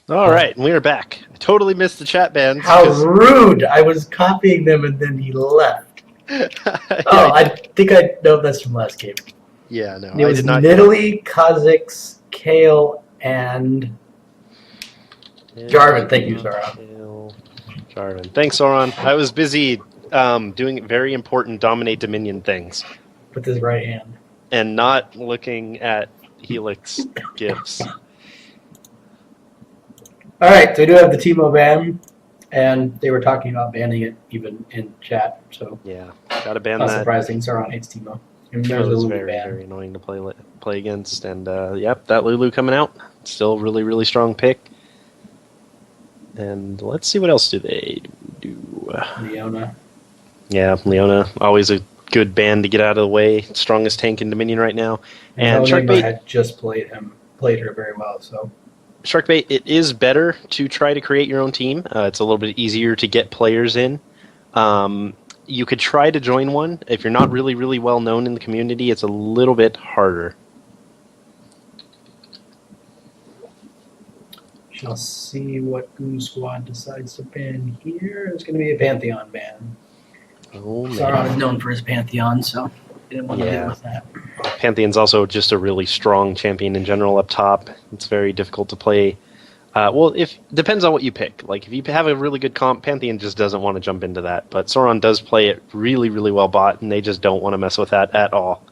All right, and we are back. I totally missed the chat bans. How rude! I was copying them and then he left. Oh, I think I know that's from last game. Yeah, no, It was Nidalee, Kha'Zix, Kayle, and Jarvan. Thank you, Sauron. Jarvan. Thanks, Sauron. I was busy doing very important Dominate Dominion things. With his right hand. And not looking at Helix gifts. Alright, so we do have the Teemo ban, and they were talking about banning it even in chat, so... Yeah, gotta ban not that. Not surprising, Sauron hates Teemo. And there's a Lulu very, ban. Very annoying to play against, and yep, that Lulu coming out. Still really, really strong pick. And let's see what else do they do. Leona. Yeah, Leona, always a good ban to get out of the way. Strongest tank in Dominion right now. And Sharkbait had just played her very well, so... Sharkbait, it is better to try to create your own team. It's a little bit easier to get players in. You could try to join one. If you're not really, really well known in the community, it's a little bit harder. Shall see what Goon Squad decides to ban here. It's going to be a Pantheon ban. Oh, man. Sauron is known for his Pantheon, so didn't want to deal with that. Pantheon's also just a really strong champion in general up top. It's very difficult to play. Well, depends on what you pick. Like, if you have a really good comp, Pantheon just doesn't want to jump into that. But Sauron does play it really, really well bot, and they just don't want to mess with that at all.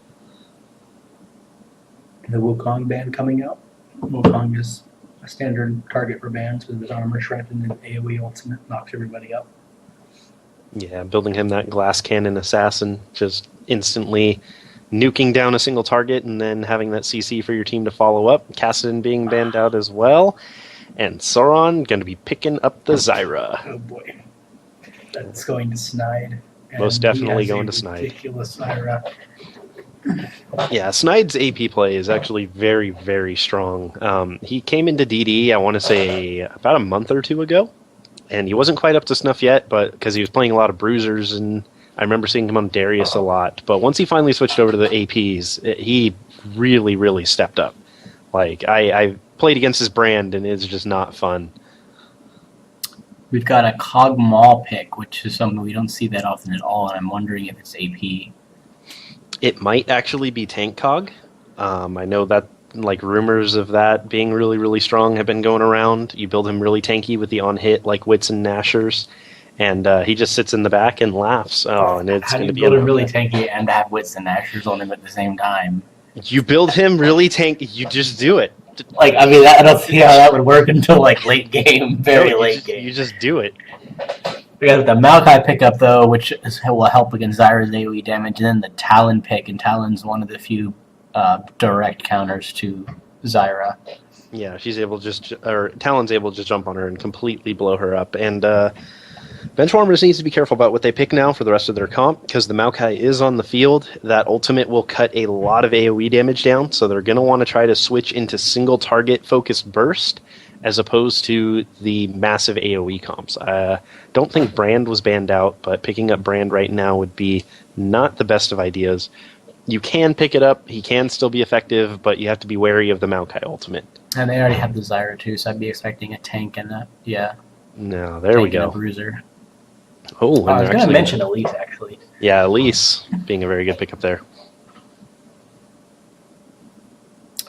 The Wukong ban coming out. Wukong is a standard target for bans with his armor shred and then AoE ultimate knocks everybody up. Yeah, building him that glass cannon assassin, just instantly nuking down a single target and then having that CC for your team to follow up. Kassadin being banned out as well. And Sauron going to be picking up the Zyra. Oh boy. That's going to Snide. Most definitely going to Snide. Ridiculous Zyra. Yeah, Snide's AP play is actually very, very strong. He came into DD, I want to say, about a month or two ago. And he wasn't quite up to snuff yet, but because he was playing a lot of bruisers, and I remember seeing him on Darius a lot. But once he finally switched over to the APs, he really, really stepped up. Like, I played against his brand, and it's just not fun. We've got a Kog'Maw pick, which is something we don't see that often at all, and I'm wondering if it's AP. It might actually be Tank Cog. I know that like rumors of that being really, really strong have been going around. You build him really tanky with the on-hit like Wits and Nashers, and he just sits in the back and laughs. Oh, and it's going to be build him really tanky and have Wits and Nashers on him at the same time. You build him really tanky. You just do it. Like, I mean, I don't see how that would work until like late game, very late game. You just do it. We got the Maokai pickup though, which will help against Zyra's AoE damage, and then the Talon pick, and Talon's one of the few direct counters to Zyra. Yeah, she's able Talon's able to just jump on her and completely blow her up. And Benchwarmers needs to be careful about what they pick now for the rest of their comp, because the Maokai is on the field. That ultimate will cut a lot of AoE damage down, so they're going to want to try to switch into single target focused burst as opposed to the massive AoE comps. Don't think Brand was banned out, but picking up Brand right now would be not the best of ideas. You can pick it up, he can still be effective, but you have to be wary of the Maokai ultimate. And they already have the Zyra too, so I'd be expecting a tank and a, yeah. No, there we go. And a bruiser. Oh, I was going to mention Elise, actually. Yeah, Elise being a very good pickup there.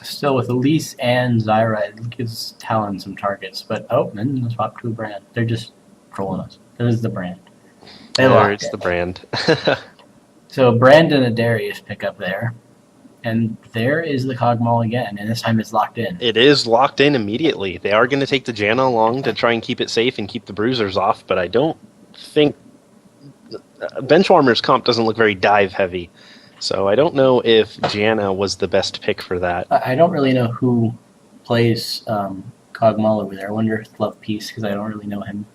Still, with Elise and Zyra, it gives Talon some targets. But, oh, then swap to a Brand. They're just trolling us. There's the Brand. It's the Brand. So, Brand and a Darius pickup there. And there is the Kog'Maw again, and this time it's locked in. It is locked in immediately. They are going to take the Janna along to try and keep it safe and keep the bruisers off, but I don't think... Benchwarmer's comp doesn't look very dive-heavy, so I don't know if Janna was the best pick for that. I don't really know who plays Kog'Maw over there. I wonder if Love Peace, because I don't really know him.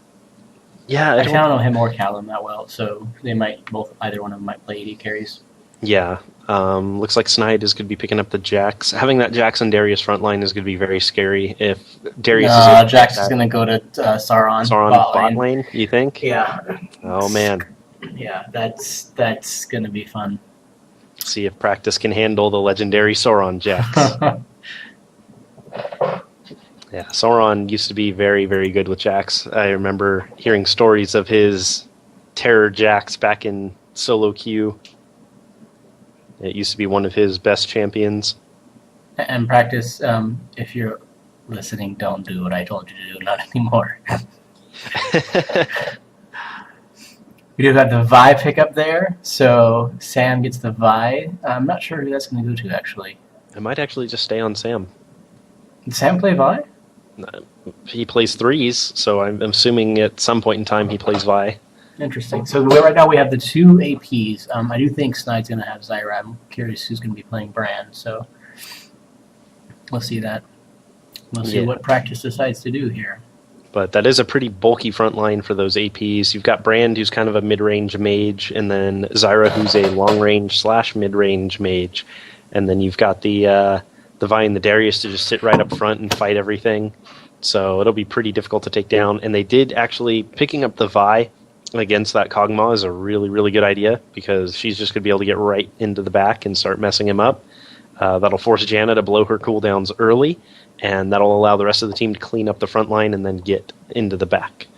Yeah, I don't know him or Callum that well, so they might either one of them might play AD carries. Yeah, looks like Snide is going to be picking up the Jax. Having that Jax and Darius front line is going to be very scary. If Darius Jax is going to go to Sauron bot lane, you think? Yeah. Oh man. Yeah, that's going to be fun. See if practice can handle the legendary Sauron Jax. Yeah, Sauron used to be very, very good with Jax. I remember hearing stories of his Terror Jax back in solo queue. It used to be one of his best champions. And practice, if you're listening, don't do what I told you to do, not anymore. We do have the Vi pickup there, so Sam gets the Vi. I'm not sure who that's going to go to, actually. I might actually just stay on Sam. Did Sam play Vi? He plays threes, so I'm assuming at some point in time he plays Vi. Interesting. So right now we have the two APs. I do think Snide's going to have Zyra. I'm curious who's going to be playing Brand, so we'll see that. We'll see what practice decides to do here. But that is a pretty bulky front line for those APs. You've got Brand, who's kind of a mid-range mage, and then Zyra, who's a long-range / mid-range mage. And then you've got the Vi and the Darius to just sit right up front and fight everything. So it'll be pretty difficult to take down. And they did actually, picking up the Vi against that Kog'Maw is a really, really good idea, because she's just going to be able to get right into the back and start messing him up. That'll force Janna to blow her cooldowns early, and that'll allow the rest of the team to clean up the front line and then get into the back.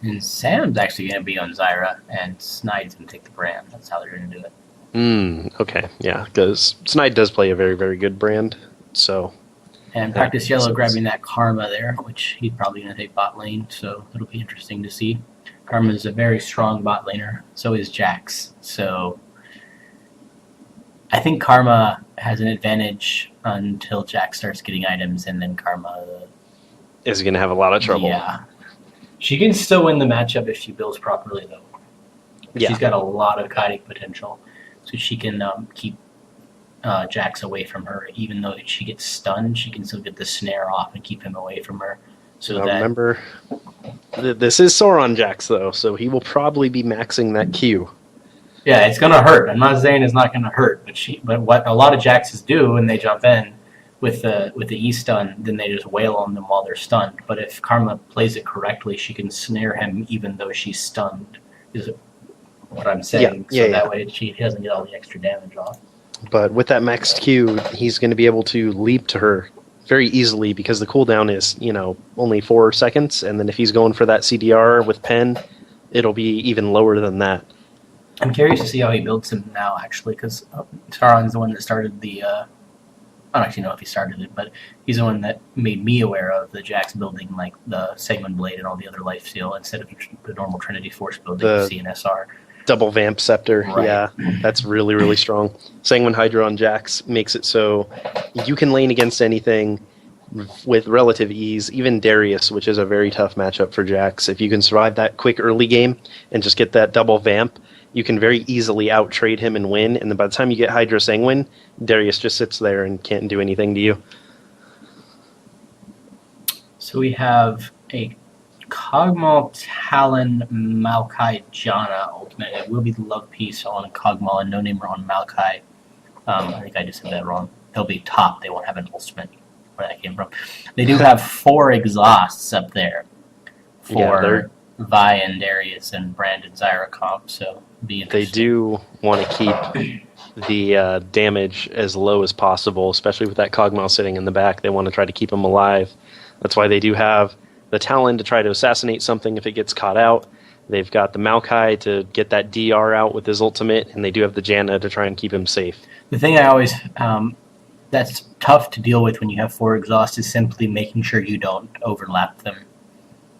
And Sam's actually going to be on Zyra, and Snide's going to take the Brand. That's how they're going to do it. Okay, yeah, because Snide does play a very, very good Brand, so... And Practice Yellow grabbing that Karma there, which he's probably going to take bot lane, so it'll be interesting to see. Karma is a very strong bot laner, so is Jax. So I think Karma has an advantage until Jax starts getting items, and then Karma is going to have a lot of trouble. Yeah. She can still win the matchup if she builds properly, though. Yeah. She's got a lot of kiting potential, so she can keep Jax away from her. Even though she gets stunned, she can still get the snare off and keep him away from her. So remember, this is Sauron Jax, though, so he will probably be maxing that Q. Yeah, it's going to hurt. I'm not saying it's not going to hurt, but what a lot of Jaxes do when they jump in with the E-stun, then they just wail on them while they're stunned. But if Karma plays it correctly, she can snare him even though she's stunned, is what I'm saying. That way she doesn't get all the extra damage off. But with that maxed Q, he's going to be able to leap to her very easily, because the cooldown is, only 4 seconds, and then if he's going for that CDR with Pen, it'll be even lower than that. I'm curious to see how he builds him now, actually, because Sauron's the one that started the... I don't actually know if he started it, but he's the one that made me aware of the Jax building, like the Segment Blade and all the other lifesteal, instead of the normal Trinity Force building, the CNSR. Double Vamp Scepter, right. Yeah, that's really, really strong. Sanguine Hydra on Jax makes it so you can lane against anything with relative ease, even Darius, which is a very tough matchup for Jax. If you can survive that quick early game and just get that double Vamp, you can very easily out-trade him and win, and then by the time you get Hydra Sanguine, Darius just sits there and can't do anything to you. So we have a Kog'Maw+Talon Maokai+Janna ultimate. It will be the love piece on Kog'Maw and no namer on Maokai. I think I just said that wrong. They'll be top. They won't have an ultimate. Where that came from. They do have 4 exhausts up there for Vi and Darius and Brand and Zyra comp, so be interesting. They do want to keep the damage as low as possible, especially with that Kog'Maw sitting in the back. They want to try to keep him alive. That's why they do have the Talon to try to assassinate something if it gets caught out. They've got the Maokai to get that DR out with his ultimate, and they do have the Janna to try and keep him safe. The thing I always... that's tough to deal with when you have 4 exhausts is simply making sure you don't overlap them.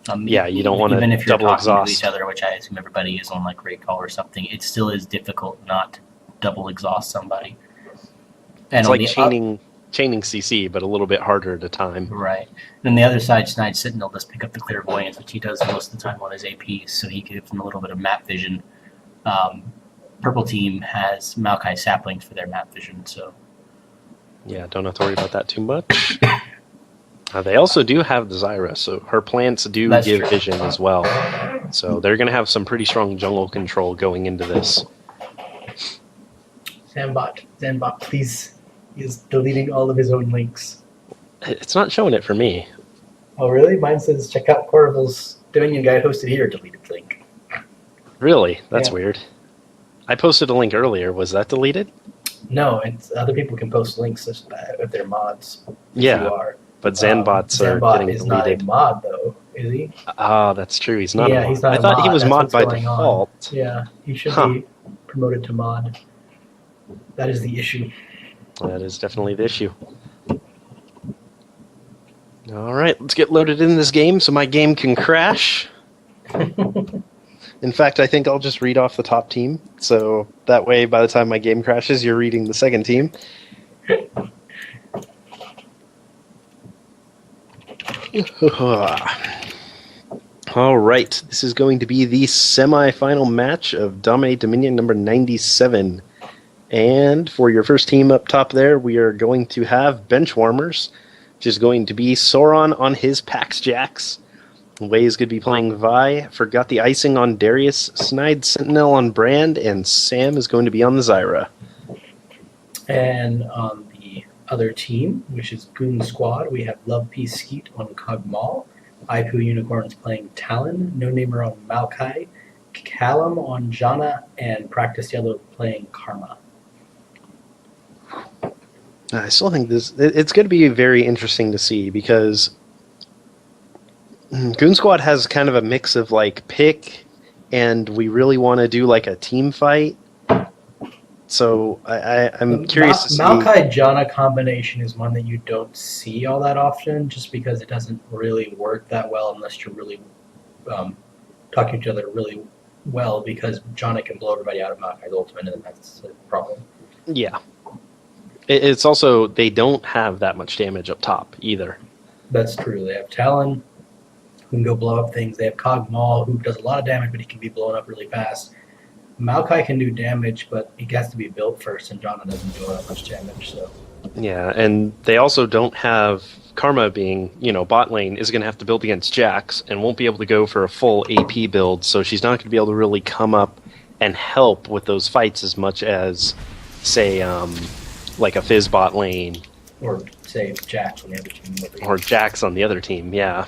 You don't want to double exhaust. Even if you're talking to each other, which I assume everybody is on like Raid Call or something, it still is difficult not to double exhaust somebody. And it's like chaining CC, but a little bit harder to time. Right. And then the other side, Snide Sentinel does pick up the Clairvoyance, which he does most of the time on his APs, so he gives them a little bit of map vision. Purple team has Maokai saplings for their map vision, so... Yeah, don't have to worry about that too much. They also do have the Zyra, so her plants do give vision as well. So they're going to have some pretty strong jungle control going into this. Zanbot, please. He's deleting all of his own links. It's not showing it for me. Oh, really? Mine says, check out Koravel's Dominion guide hosted here, deleted link. Really? That's weird. I posted a link earlier. Was that deleted? No, it's other people can post links if they're mods. Yeah, you are. but Zanbots are Zanbot getting is not a deleted. mod, though, is he? Ah, that's true. He's not. Yeah, a mod. he's not I a thought he mod, was that's mod what's by going on. default. Yeah, he should Huh. be promoted to mod. That is the issue. That is definitely the issue. All right, let's get loaded in this game so my game can crash. In fact, I think I'll just read off the top team, so that way by the time my game crashes, you're reading the second team. All right, this is going to be the semi-final match of Dominate Dominion number 97. And for your first team up top there, we are going to have Benchwarmers, which is going to be Sauron on his Pax Jax. Wei is going to be playing Vi. Forgot the icing on Darius. Snide Sentinel on Brand. And Sam is going to be on the Zyra. And on the other team, which is Goon Squad, we have Love Skeet on Kog'Maw, Aipu Unicorns playing Talon, No Namer on Maokai, Callum+Janna, and Practice Yellow playing Karma. I still think it's going to be very interesting to see because Goon Squad has kind of a mix of like pick and we really want to do like a team fight. So I'm curious to see. Maokai+Janna combination is one that you don't see all that often just because it doesn't really work that well unless you're really talking to each other really well because Janna can blow everybody out of Maokai's ultimate and that's the problem. Yeah. It's also, they don't have that much damage up top either. That's true. They have Talon, who can go blow up things. They have Kog'Maw, who does a lot of damage, but he can be blown up really fast. Maokai can do damage, but he has to be built first, and Janna doesn't do that much damage. So Yeah, and they also don't have Karma being, bot lane is going to have to build against Jax and won't be able to go for a full AP build, so she's not going to be able to really come up and help with those fights as much as, say, like a Fizz bot lane. Or, say, Jax on the other team. Or Jax on the other team, yeah.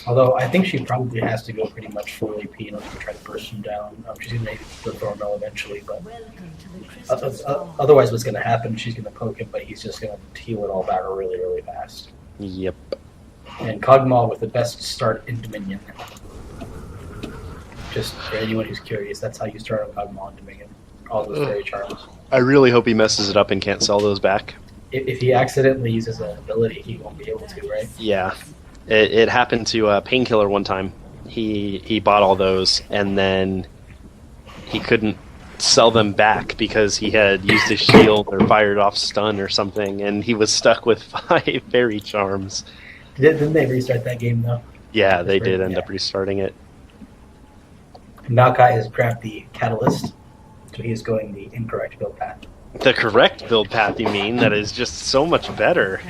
Although, I think she probably has to go pretty much full AP in order to try to burst him down. She's going to make the Thornmill eventually, but otherwise what's going to happen, she's going to poke him, but he's just going to heal it all back really, really fast. Yep. And Kog'Maw with the best start in Dominion. Just for anyone who's curious, that's how you start on Kog'Maw in Dominion. All those fairy charms. I really hope he messes it up and can't sell those back. If he accidentally uses an ability, he won't be able to, right? Yeah. It happened to Painkiller one time. He bought all those, and then he couldn't sell them back because he had used his shield or fired off stun or something, and he was stuck with 5 fairy charms. Didn't they restart that game, though? Yeah, they did end up restarting it. Maokai has grabbed the Catalyst, so he is going the incorrect build path. The correct build path, you mean? That is just so much better.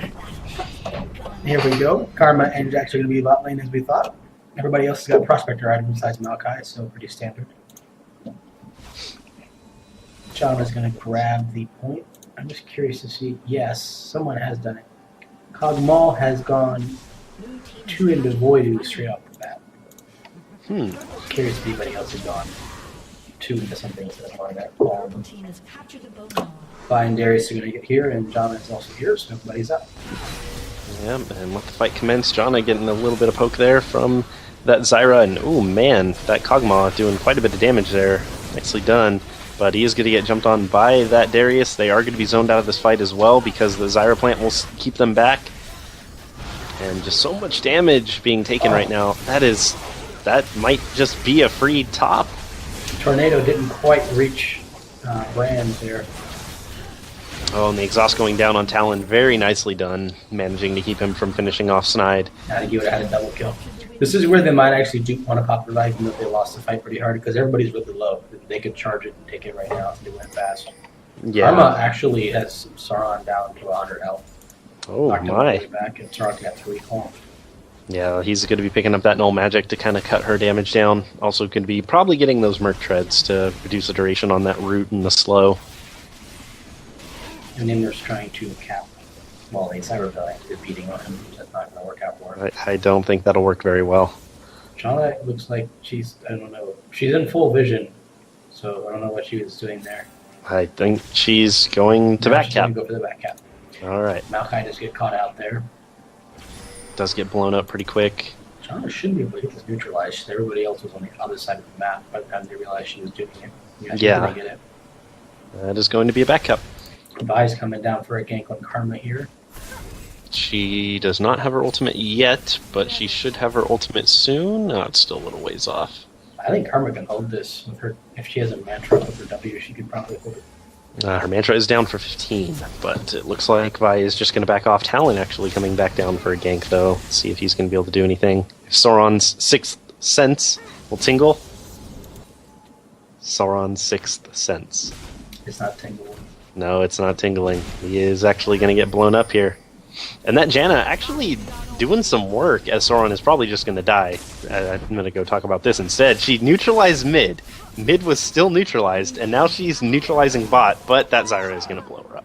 Here we go. Karma and Jax are going to be bot lane as we thought. Everybody else has got Prospector items besides Maokai, so pretty standard. Janna's going to grab the point. I'm just curious to see. Yes, someone has done it. Kog'Maw has gone 2 into Voidoo straight off the bat. Curious if anybody else has gone 2 into something instead of one that all of them. Vi and Darius are going to get here, and Janna is also here, so everybody's up. Yeah, and let the fight commence. Janna getting a little bit of poke there from that Zyra, and oh man, that Kog'Maw doing quite a bit of damage there. Nicely done. But he is going to get jumped on by that Darius. They are going to be zoned out of this fight as well because the Zyra plant will keep them back. And just so much damage being taken right now. That might just be a free top. Tornado didn't quite reach Brand there. Oh, and the exhaust going down on Talon. Very nicely done, managing to keep him from finishing off Snide. I think he would have had a double kill. This is where they might actually do want to pop the revive, even though they lost the fight pretty hard, because everybody's really low. They could charge it and take it right now if they went fast. Yeah. Karma actually has Sauron down to 100 health. Oh, Knocked him my. way back, and Sauron got 3 calm. Yeah, he's going to be picking up that null magic to kind of cut her damage down. Also going to be probably getting those Merc Treads to reduce the duration on that root and the slow. And Nimner's trying to cap while a Cyberbell is beating on him. That's not going to work out for him. I don't think that'll work very well. Janna looks like she's, I don't know, she's in full vision, so I don't know what she was doing there. I think she's going to Now back she's cap. going to go for the back cap. Alright. Maokai just get caught out there. Does get blown up pretty quick. Janna should be able to get this neutralized. Everybody else was on the other side of the map by the time they realized she was doing it. Yeah. Get it. That is going to be a backup. Vi's coming down for a gank on Karma here. She does not have her ultimate yet, but she should have her ultimate soon. Oh, it's still a little ways off. I think Karma can hold this with her. If she has a mantra with her W, she could probably hold it. Her mantra is down for 15, but it looks like Vi is just going to back off. Talon actually coming back down for a gank, though. Let's see if he's going to be able to do anything. If Sauron's Sixth Sense will tingle. Sauron's Sixth Sense. It's not tingling. No, it's not tingling. He is actually going to get blown up here. And that Janna actually doing some work, as Sauron is probably just going to die. I'm going to go talk about this instead. She neutralized mid. Mid was still neutralized, and now she's neutralizing bot, but that Zyra is going to blow her up.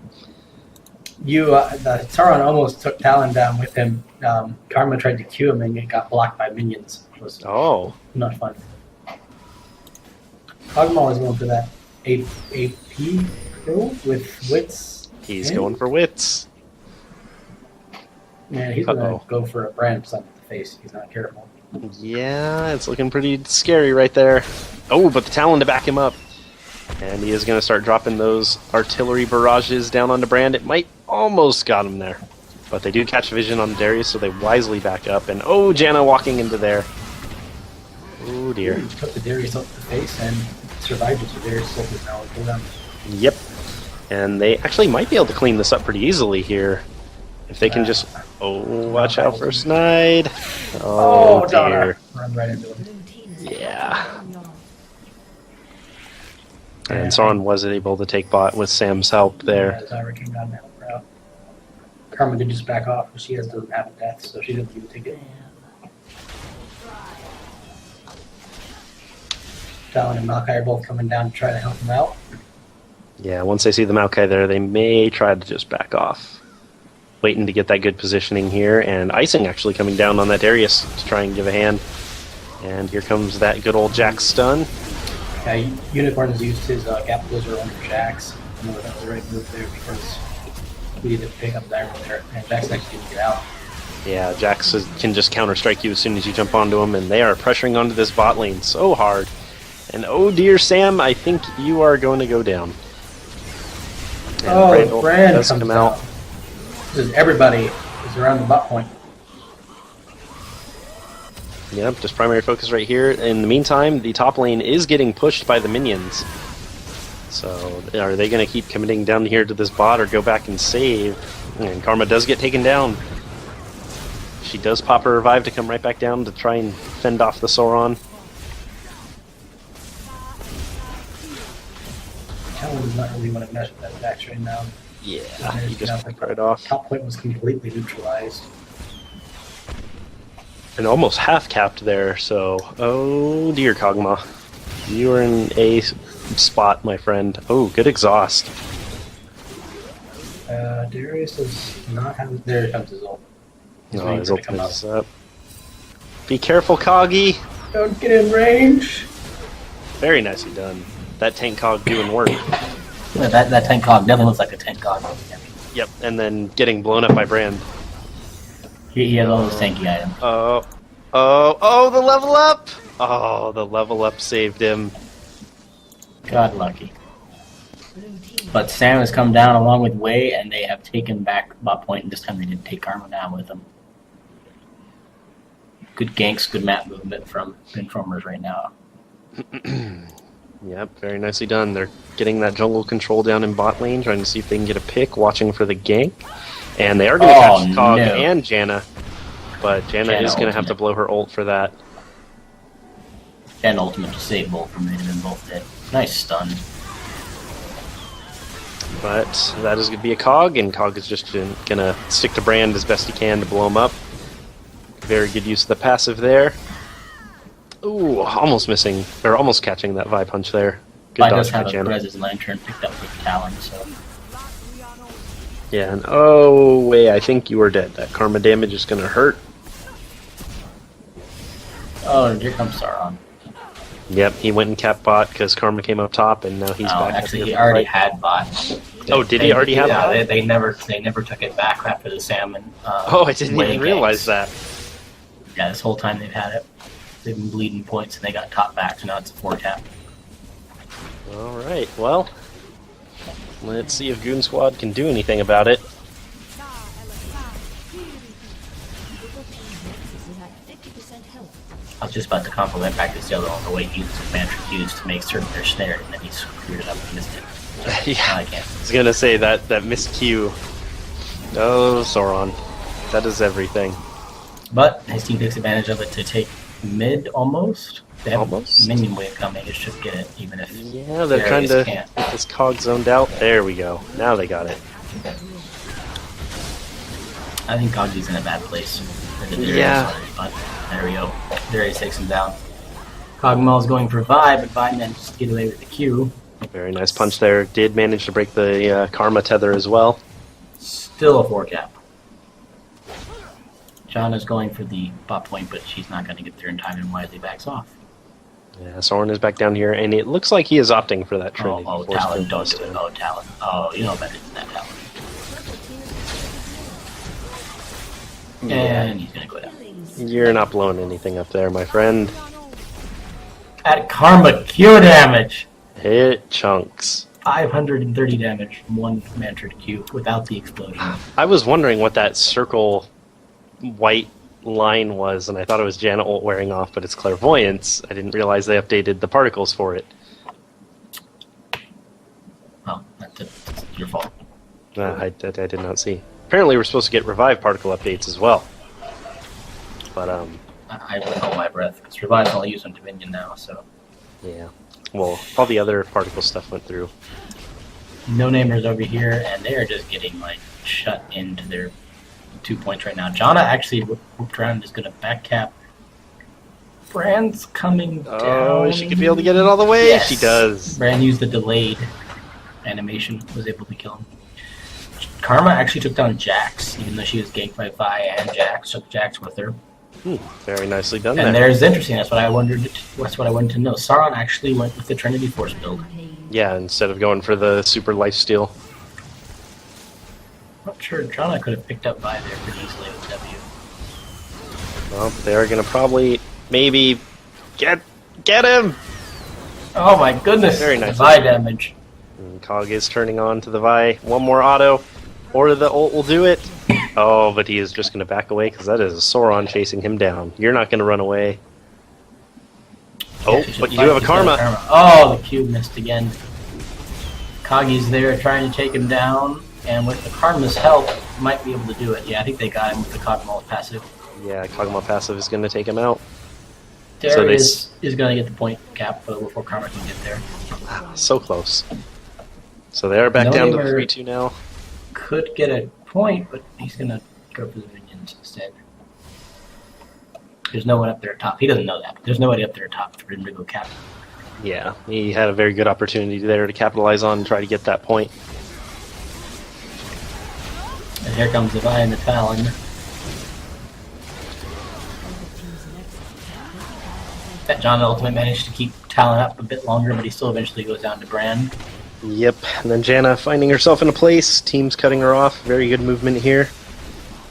The Sauron almost took Talon down with him. Karma tried to Q him and it got blocked by minions. It was not fun. Kog'Maw is going for that AP kill with wits. He's going for wits. Man, he's going to go for a Brand+ in the face. He's not careful. Yeah, it's looking pretty scary right there. Oh, but the Talon to back him up. And he is going to start dropping those artillery barrages down onto Brand. It might almost got him there. But they do catch vision on Darius, so they wisely back up. And oh, Janna walking into there. Oh dear. He took the Darius up the face and survived it, so Darius sold his now go down. Yep. And they actually might be able to clean this up pretty easily here. If they can just... Oh, watch out for Snide. Oh, dear. Run right into him. Yeah. And Sauron was able to take bot with Sam's help there. Yeah, Zyra came down to help her out. Karma did just back off, but she doesn't have a death, so she doesn't even take it. Talon and Maokai are both coming down to try to help him out. Yeah, once they see the Maokai there, they may try to just back off. Waiting to get that good positioning here, and icing actually coming down on that Darius to try and give a hand. And here comes that good old Jax stun. Yeah, Unicorn has used his gap closer on Jax. I know that was the right move there because we needed to pick up Zyra there, and Jax actually didn't get out. Yeah, Jax can just counter-strike you as soon as you jump onto him, and they are pressuring onto this bot lane so hard. And oh dear, Sam, I think you are going to go down. And Brand does come out. Everybody is around the bot point. Yep, just primary focus right here. In the meantime, the top lane is getting pushed by the minions. So, are they going to keep committing down here to this bot or go back and save? And Karma does get taken down. She does pop her revive to come right back down to try and fend off the Sauron. Talon does not really want to mess with that Jax right now. Yeah, he just picked right off. Top point was completely neutralized. And almost half capped there, so... Oh dear, Kog'Maw. You are in a spot, my friend. Oh, good exhaust. Darius does not have... There comes his ult. No, his ult is up. Be careful, Koggy! Don't get in range! Very nicely done. That tank Cog doing work. Yeah, that tank Cog definitely looks like a tank Cog. Yep, and then getting blown up by Brand. He has all those tanky items. Oh, the level up! Oh, the level up saved him. God lucky. But Sam has come down along with Wei, and they have taken back bot point, and this time they didn't take Karma down with them. Good ganks, good map movement from Informers right now. Yep, very nicely done. They're getting that jungle control down in bot lane, trying to see if they can get a pick, watching for the gank. And they are going to catch Kog and Janna. But Janna is going to have to blow her ult for that. And ultimate to save both of them, they'd have been both dead. Nice stun. But that is going to be a Kog, and Kog is just going to stick to Brand as best he can to blow him up. Very good use of the passive there. Ooh, almost missing, or almost catching that Vi punch there. Good dodge by Janna. His lantern picked up with Talon, so... Yeah, and oh, wait, I think you are dead. That karma damage is going to hurt. Oh, here comes Sauron. Yep, he went and capped bot because Karma came up top, and now he's back. Actually, up he here already fight. had bot. Oh, did he already have bot? They never took it back after the salmon. Oh, I didn't even realize that. Yeah, this whole time they've had it. They've been bleeding points, and they got top back, so now it's a 4-tap. All right, well, let's see if Goon Squad can do anything about it. I was just about to compliment Pakistan on the way he uses mantra cues to make certain they're snared, and then he screwed it up and missed it. Yeah, I can't. I was gonna say that miscue. Oh, Sauron, that is everything. But his team takes advantage of it to take mid almost. They have Almost. a minion wave coming. It should get it, even if Yeah, they're trying Darius to can't. get this cog zoned out. There we go. Now they got it. I think Kha'Zix in a bad place. For the Darius Yeah. side, but there we go. Darius takes him down. Kog'Maw is going for Vi, but Vi manages to get away with the Q. Very nice punch there. Did manage to break the Karma tether as well. Still a 4-cap. Janna's going for the bot point, but she's not going to get there in time and wisely backs off. Yeah, Sauron is back down here, and it looks like he is opting for that Trinity. Oh, Force Talon, Field don't do Boost. it. Oh, Talon. Oh, you know better than that, Talon. And he's going to go down. You're not blowing anything up there, my friend. At Karma, Q damage! Hit chunks. 530 damage from one mantra Q without the explosion. I was wondering what that circle white line was, and I thought it was Janna ult wearing off, but it's Clairvoyance. I didn't realize they updated the particles for it. Oh, that's your fault. I did not see. Apparently we're supposed to get Revive particle updates as well. But, I would hold my breath, because Revive's only used on Dominion now, so. yeah. Well, all the other particle stuff went through. No-namers over here, and they are just getting, like, shut into their 2 points right now. Janna actually whooped around and is going to back cap. Brand's coming down. Oh, she could be able to get it all the way? Yes. She does. Brand used the delayed animation, was able to kill him. Karma actually took down Jax, even though she was ganked by Vi and Jax. Took Jax with her. Very nicely done And there. there's interesting. That's what I wondered. That's what I wanted to know. Sauron actually went with the Trinity Force build. Yeah, instead of going for the super lifesteal. Not sure. Janna could have picked up Vi there pretty easily with W. Well, they're going to probably, maybe, get him! Oh my goodness! Very nice. Vi damage. And Cog is turning on to the Vi. One more auto, or the ult will do it. Oh, but he is just going to back away because that is a Sauron chasing him down. You're not going to run away. Oh, She should but you fight do have a to Karma. get Oh, the cube missed again. Kagi's there trying to take him down, and with the Karma's help, might be able to do it. Yeah, I think they got him with the Kog'Maw passive. Yeah, Kog'Maw passive is going to take him out. Darius is going to get the point cap before Karma can get there. So close. So they are back No down to the neighbor. 3-2 now. Could get a point, but he's going to go for the minions instead. There's no one up there at top. He doesn't know that, but there's nobody up there at top for him to go cap. Yeah, he had a very good opportunity there to capitalize on and try to get that point. And here comes the Vi and the Talon. That John ultimate managed to keep Talon up a bit longer, but he still eventually goes down to Brand. Yep, and then Janna finding herself in a place. Team's cutting her off. Very good movement here.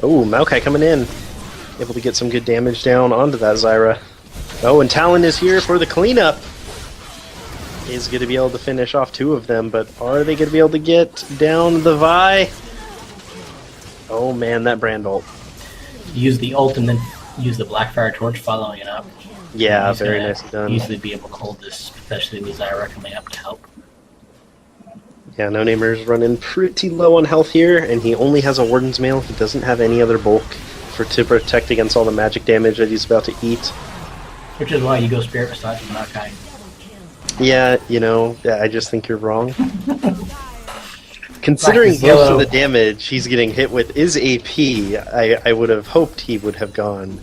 Oh, Maokai coming in. Able to get some good damage down onto that Zyra. Oh, and Talon is here for the cleanup. Is going to be able to finish off two of them, but are they going to be able to get down the Vi? Oh man, that Brand ult. Use the ult and then use the Blackfire Torch following it up. Yeah, He's very gonna nicely done. Easily be able to hold this, especially with Zyra coming up to help. Yeah, No Namer's running pretty low on health here, and he only has a Warden's Mail. He doesn't have any other bulk to protect against all the magic damage that he's about to eat. Which is why you go Spirit Massage and Maokai. Yeah, you know, I just think you're wrong. Considering Black is most yellow. of the damage he's getting hit with is AP, I would have hoped he would have gone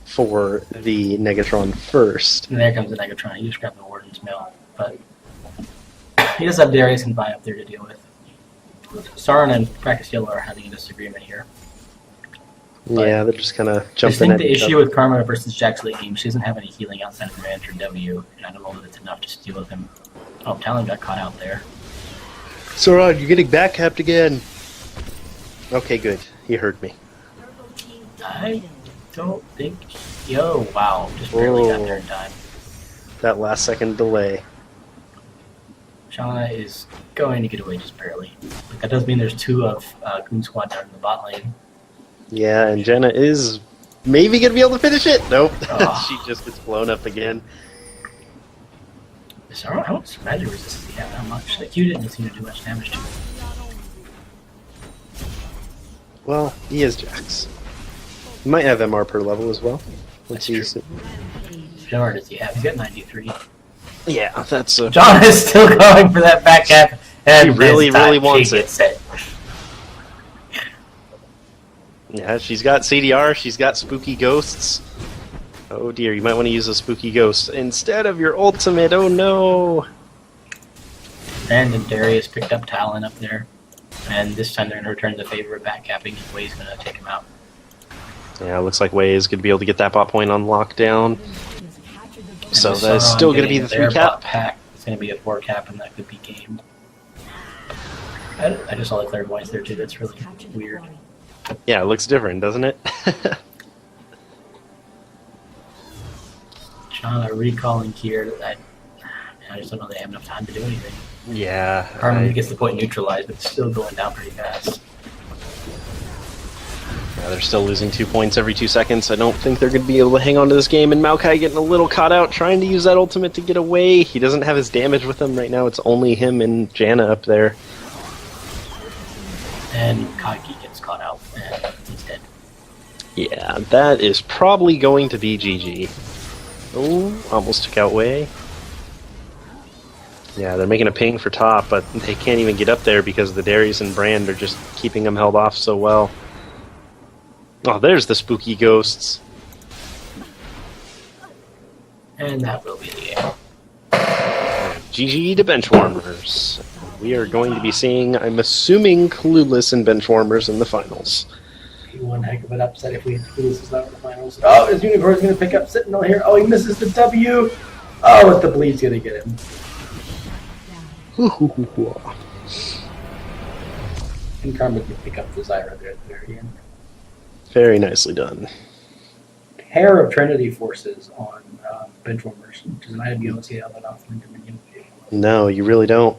for the Negatron first. And there comes the Negatron. You just grab the Warden's Mail. But he does have Darius and Vi up there to deal with. Sauron and Practice Yellow are having a disagreement here. Yeah, they're just kind of I just jumping think at the each issue other. with Karma versus Jax+Vi game, she doesn't have any healing outside of Ranch or W, and I don't know that it's enough to deal with him. Oh, Talon got caught out there. Sauron, you're getting backcapped again. Okay, good. He heard me. I don't think... Yo, wow. Just barely got there in time. That last second delay. Janna is going to get away just barely. But that does mean there's two of Goon squad down in the bot lane. Yeah, and Janna is maybe going to be able to finish it. Nope. Oh. She just gets blown up again. So how much magic resistance do you have? How much? Like, you didn't seem to do much damage to him. Well, he is Jax. He might have MR per level as well. That's Let's see. How much does he have? He's got 93. Yeah, that's John is still going for that back cap. And He really, this time really wants she it. gets it. Yeah, she's got CDR, she's got spooky ghosts. Oh dear, you might want to use a spooky ghost instead of your ultimate. Oh no! Brand+Darius picked up Talon up there. And this time they're going to return the favor of back capping, and Wei's going to take him out. Yeah, looks like Wei is going to be able to get that bot point on lockdown. So And that's Sauron still going to be getting the their 3 cap. bot pack. It's going to be a 4 cap, and that could be gamed. I just saw the clairvoyance there too. That's really weird. Yeah, it looks different, doesn't it? Janna recalling Kier. I just don't know they have enough time to do anything. Yeah. Carmen gets the point neutralized, but it's still going down pretty fast. Yeah, they're still losing 2 points every 2 seconds. I don't think they're going to be able to hang on to this game. And Maokai getting a little caught out, trying to use that ultimate to get away. He doesn't have his damage with him right now. It's only him and Janna up there. And Kagi gets caught out, and he's dead. Yeah, that is probably going to be GG. Oh, almost took out Wei. Yeah, they're making a ping for top, but they can't even get up there because the Darius and Brand are just keeping them held off so well. Oh, there's the spooky ghosts. And that will be the game. GG to Benchwarmers. We are going to be seeing, I'm assuming, Clueless and Benchwarmers in the finals. Be one heck of an upset if we lose this out in the finals. Oh, his Unicorn's going to pick up Sentinel here. Oh, he misses the W. Oh, but the bleed's going to get him. And Karma can pick up the Zyra there at the very end. Very nicely done. Pair of Trinity forces on Benchwarmers, which is an item you don't see that often in Dominion. No, you really don't.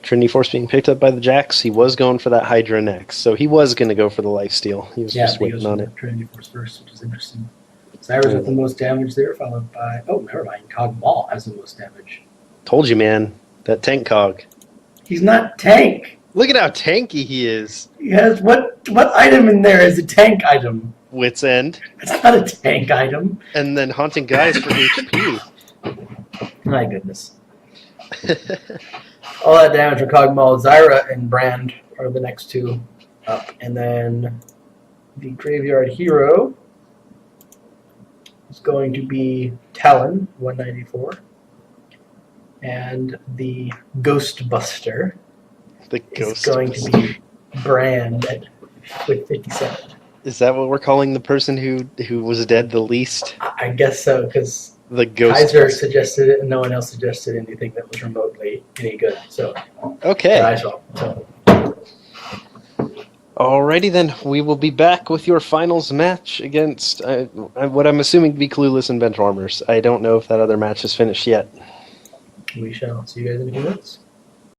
Trinity Force being picked up by the Jax. He was going for that Hydra next, so he was going to go for the lifesteal. He was just waiting on it. Trinity Force first, which is interesting. Zyra's with the most damage there, followed by... Oh, never mind. Kog'Maw has the most damage. Told you, man. That tank cog. He's not tank. Look at how tanky he is. He has... What item in there is a tank item? Wit's End. It's not a tank item. And then Haunting Guys for HP. My goodness. All that damage for Kog'Maw, Zyra, and Brand are the next two up. And then the Graveyard Hero is going to be Talon, 194. And the Ghostbuster The is ghost. going to be Brand with 57. Is that what we're calling the person who was dead the least? I guess so, because The ghost. Kaiser suggested it, and no one else suggested anything that was remotely any good. So, Okay. I saw. So, Alrighty then, we will be back with your finals match against what I'm assuming to be Clueless and Benchwarmers. I don't know if that other match is finished yet. we shall see you guys in a few minutes.